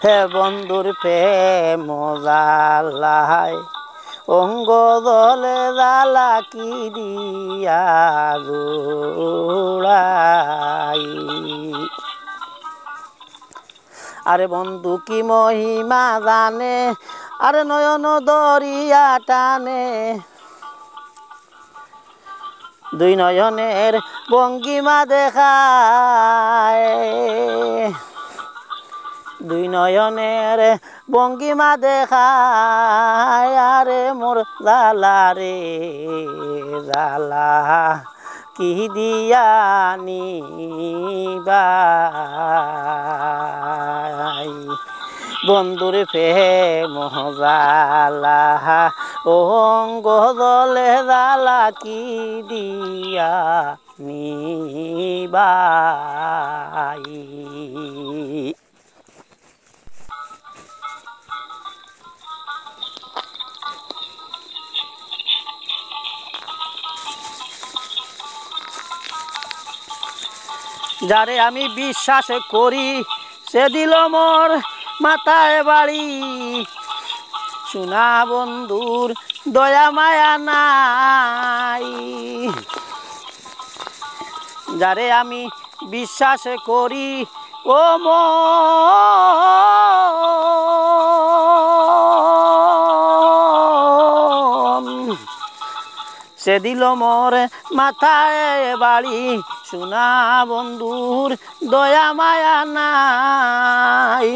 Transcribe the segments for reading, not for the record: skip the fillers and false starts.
হে বন্ধুর প্রেম জালায় অঙ্গ দলে জালা কি দিয়া জোড়াই। আরে বন্ধু কি মহিমা জানে, আরে নয়ন দরিয়া টানে, দুই নয়নের ভঙ্গিমা দেখায়, দুই নয়নের ভঙ্গিমা দেখায়। আরে মোর জালা রে জালা কি দিয়া নিবাই। বন্ধুর প্রেম জালা অঙ্গ দলে জালা কি দিয়া নিবাই। যারে আমি বিশ্বাস করি সে দিল মোর মাথায় বাড়ি, সোনা বন্ধুর দয়া মায়া নাই। যারে আমি বিশ্বাস করি ও মন, সে দিল মোর মাথায় বাড়ি, সোনা বন্ধুর দয়া মায়া নাই,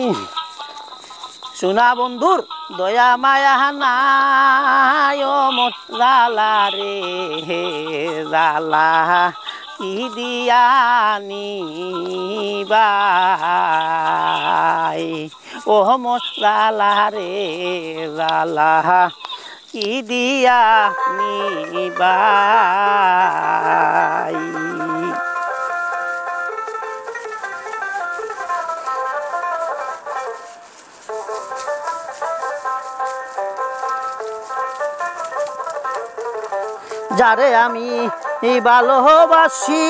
সোনা বন্ধুর দয়া মায়া নাই। ও মোর জালা রে জালা কি দিয়া নিবাই। ও মোর জালা রে জালা কি দিয়া নিবাই। যারে আমি ভালোবাসি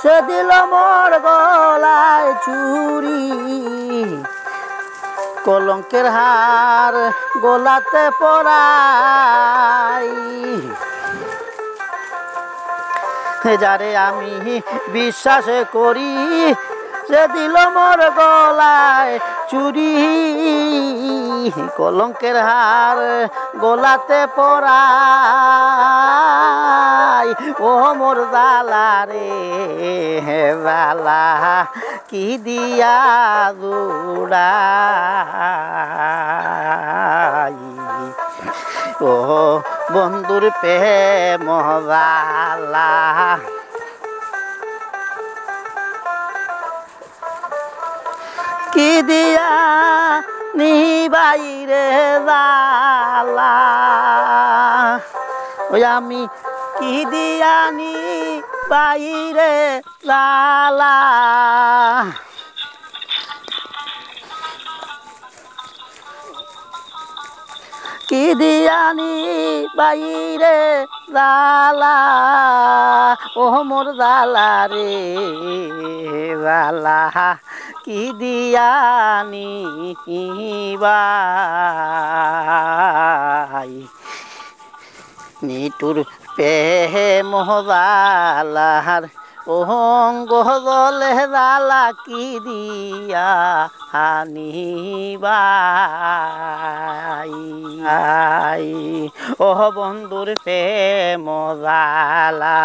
সে দিল মোর গলায় চুরি, কলঙ্কের হার গলাতে পরাই। যারে আমি বিশ্বাস করি সে দিল মোর গলায় চুরি, কলঙ্কের হার গলাতে পরাই। ও মোর জালা রে জালা কি দিয়া জোড়াই। ও বন্ধুর প্রেম জালা কি দিয়া নিবাই রে জালা। ওই আমি কি দিয়া নিবাই রে জালা, কি দিয়া নিবাই রে জালা। ও মোর জালা রে জালা কি দিয়া নিবাই। নিটুর প্রেম জালার অঙ্গ দলে জালা কি দিয়া নিবাই। ও বন্ধুর প্রেম জালা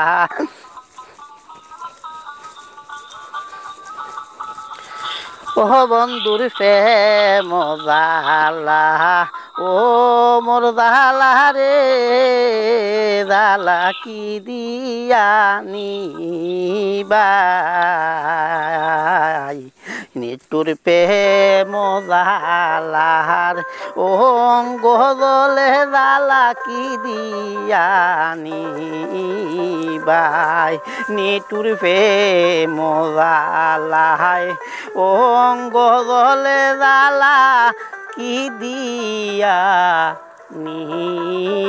ও বন্ধুর প্রেম জালা ও মোর জালা রে জালা কি দিয়া নিবাই। নিটুর প্রেম জালার অঙ্গ দলে জালা কি দিয়া নিবাই। নিটুর প্রেম জালায় অঙ্গ দলে জালা কি দিয়া নিবাই।